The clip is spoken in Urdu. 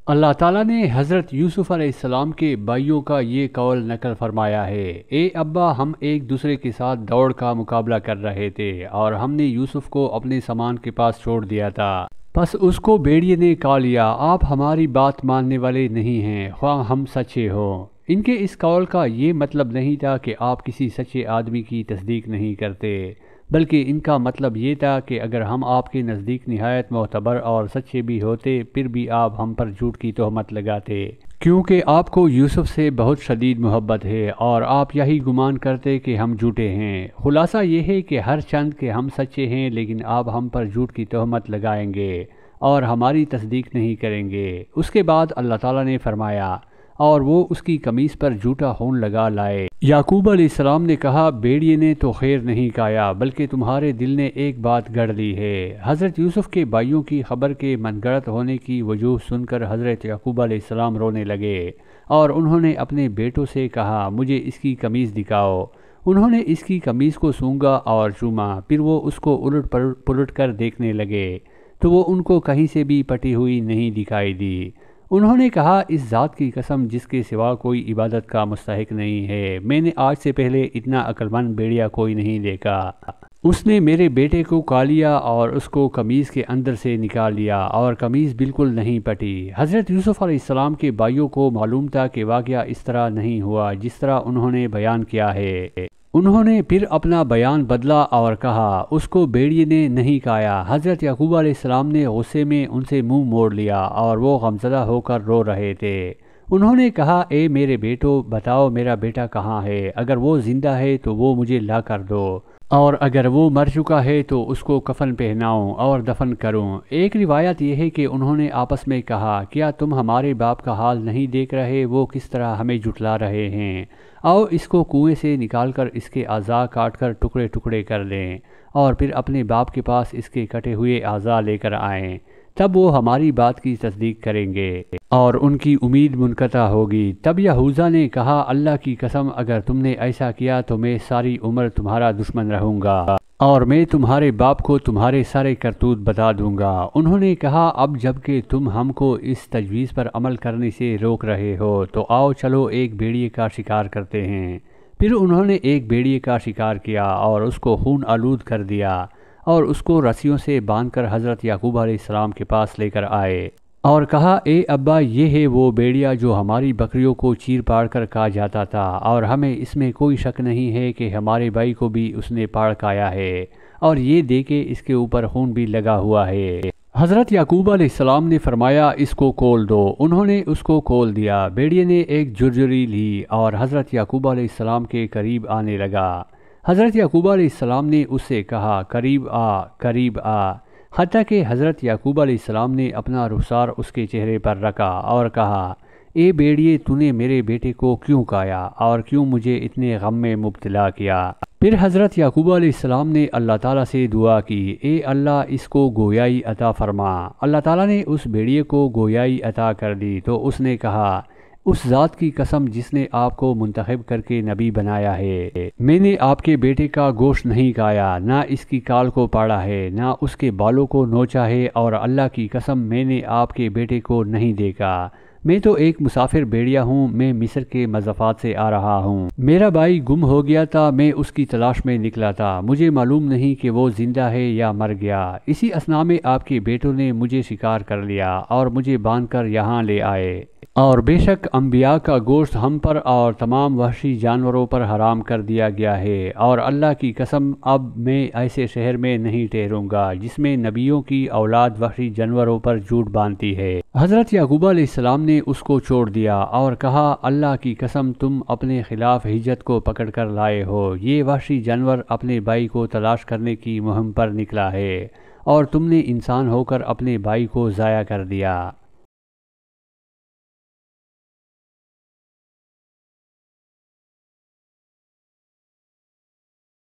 اللہ تعالیٰ نے حضرت یوسف علیہ السلام کے بھائیوں کا یہ قول نقل فرمایا ہے، اے ابا، ہم ایک دوسرے کے ساتھ دوڑ کا مقابلہ کر رہے تھے اور ہم نے یوسف کو اپنے سامان کے پاس چھوڑ دیا تھا، پس اس کو بھیڑیے نے کہا لیا، آپ ہماری بات ماننے والے نہیں ہیں خواہ ہم سچے ہوں۔ ان کے اس قول کا یہ مطلب نہیں تھا کہ آپ کسی سچے آدمی کی تصدیق نہیں کرتے، بلکہ ان کا مطلب یہ تھا کہ اگر ہم آپ کے نزدیک نہایت معتبر اور سچے بھی ہوتے پھر بھی آپ ہم پر جھوٹ کی تہمت لگاتے، کیونکہ آپ کو یوسف سے بہت شدید محبت ہے اور آپ یہی گمان کرتے کہ ہم جھوٹے ہیں۔ خلاصہ یہ ہے کہ ہر چند کہ ہم سچے ہیں لیکن آپ ہم پر جھوٹ کی تہمت لگائیں گے اور ہماری تصدیق نہیں کریں گے۔ اس کے بعد اللہ تعالیٰ نے فرمایا، اور وہ اس کی قمیص پر جھوٹا خون لگا لائے۔ یعقوب علیہ السلام نے کہا، بھیڑیے نے تو خیر نہیں کہا بلکہ تمہارے دل نے ایک بات گڑھ لی ہے۔ حضرت یوسف کے بھائیوں کی خبر کے من گڑت ہونے کی وجوہ سن کر حضرت یعقوب علیہ السلام رونے لگے اور انہوں نے اپنے بیٹوں سے کہا، مجھے اس کی قمیص دکھاؤ۔ انہوں نے اس کی قمیص کو سونگا اور چوما، پھر وہ اس کو الٹ پلٹ کر دیکھنے لگے تو وہ ان کو کہیں سے بھی پٹی ہوئی نہیں دکھائی دی۔ انہوں نے کہا، اس ذات کی قسم جس کے سوا کوئی عبادت کا مستحق نہیں ہے، میں نے آج سے پہلے اتنا عقل مند بھیڑیا کوئی نہیں دیکھا۔ اس نے میرے بیٹے کو کھا لیا اور اس کو قمیص کے اندر سے نکال لیا اور قمیص بالکل نہیں پٹی۔ حضرت یوسف علیہ السلام کے بھائیوں کو معلوم تھا کہ واقعہ اس طرح نہیں ہوا جس طرح انہوں نے بیان کیا ہے۔ انہوں نے پھر اپنا بیان بدلا اور کہا، اس کو بھیڑیے نے نہیں کھایا۔ حضرت یعقوب علیہ السلام نے غصے میں ان سے منہ موڑ لیا اور وہ غمزدہ ہو کر رو رہے تھے۔ انہوں نے کہا، اے میرے بیٹو، بتاؤ میرا بیٹا کہاں ہے؟ اگر وہ زندہ ہے تو وہ مجھے لا کر دو، اور اگر وہ مر چکا ہے تو اس کو کفن پہناؤں اور دفن کروں۔ ایک روایت یہ ہے کہ انہوں نے آپس میں کہا، کیا تم ہمارے باپ کا حال نہیں دیکھ رہے؟ وہ کس طرح ہمیں جھٹلا رہے ہیں۔ آؤ اس کو کنویں سے نکال کر اس کے اعضاء کاٹ کر ٹکڑے ٹکڑے کر لیں اور پھر اپنے باپ کے پاس اس کے کٹے ہوئے اعضاء لے کر آئیں، تب وہ ہماری بات کی تصدیق کریں گے اور ان کی امید منقطع ہوگی۔ تب یہوذا نے کہا، اللہ کی قسم اگر تم نے ایسا کیا تو میں ساری عمر تمہارا دشمن رہوں گا اور میں تمہارے باپ کو تمہارے سارے کرتوت بتا دوں گا۔ انہوں نے کہا، اب جب کہ تم ہم کو اس تجویز پر عمل کرنے سے روک رہے ہو تو آؤ چلو ایک بھیڑیے کا شکار کرتے ہیں۔ پھر انہوں نے ایک بھیڑیے کا شکار کیا اور اس کو خون آلود کر دیا اور اس کو رسیوں سے باندھ کر حضرت یعقوب علیہ السلام کے پاس لے کر آئے اور کہا، اے ابا، یہ ہے وہ بھیڑیا جو ہماری بکریوں کو چیر پاڑ کر کھا جاتا تھا اور ہمیں اس میں کوئی شک نہیں ہے کہ ہمارے بھائی کو بھی اس نے پاڑ کھایا ہے، اور یہ دیکھے اس کے اوپر خون بھی لگا ہوا ہے۔ حضرت یعقوب علیہ السلام نے فرمایا، اس کو کھول دو۔ انہوں نے اس کو کھول دیا۔ بھیڑیے نے ایک جھرجھری لی اور حضرت یعقوب علیہ السلام کے قریب آنے لگا۔ حضرت یعقوب علیہ السلام نے اس سے کہا، قریب آ، قریب آ، حتیٰ کہ حضرت یعقوب علیہ السلام نے اپنا رخسار اس کے چہرے پر رکھا اور کہا، اے بھیڑیے، تو نے میرے بیٹے کو کیوں کھایا اور کیوں مجھے اتنے غم میں مبتلا کیا؟ پھر حضرت یعقوب علیہ السلام نے اللہ تعالیٰ سے دعا کی، اے اللہ، اس کو گویائی عطا فرما۔ اللہ تعالیٰ نے اس بھیڑیے کو گویائی عطا کر دی تو اس نے کہا، اس ذات کی قسم جس نے آپ کو منتخب کر کے نبی بنایا ہے، میں نے آپ کے بیٹے کا گوشت نہیں کھایا، نہ اس کی کال کو پاڑا ہے، نہ اس کے بالوں کو نوچا ہے، اور اللہ کی قسم میں نے آپ کے بیٹے کو نہیں دیکھا۔ میں تو ایک مسافر بھیڑیا ہوں، میں مصر کے مضافات سے آ رہا ہوں۔ میرا بھائی گم ہو گیا تھا، میں اس کی تلاش میں نکلا تھا، مجھے معلوم نہیں کہ وہ زندہ ہے یا مر گیا۔ اسی اثناء میں آپ کے بیٹوں نے مجھے شکار کر لیا اور مجھے باندھ کر یہاں لے آئے، اور بے شک انبیاء کا گوشت ہم پر اور تمام وحشی جانوروں پر حرام کر دیا گیا ہے، اور اللہ کی قسم اب میں ایسے شہر میں نہیں ٹھہروں گا جس میں نبیوں کی اولاد وحشی جانوروں پر جھوٹ باندھتی ہے۔ حضرت یعقوب علیہ السلام نے اس کو چھوڑ دیا اور کہا، اللہ کی قسم تم اپنے خلاف حجت کو پکڑ کر لائے ہو، یہ وحشی جانور اپنے بھائی کو تلاش کرنے کی مہم پر نکلا ہے اور تم نے انسان ہو کر اپنے بھائی کو ضائع کر دیا۔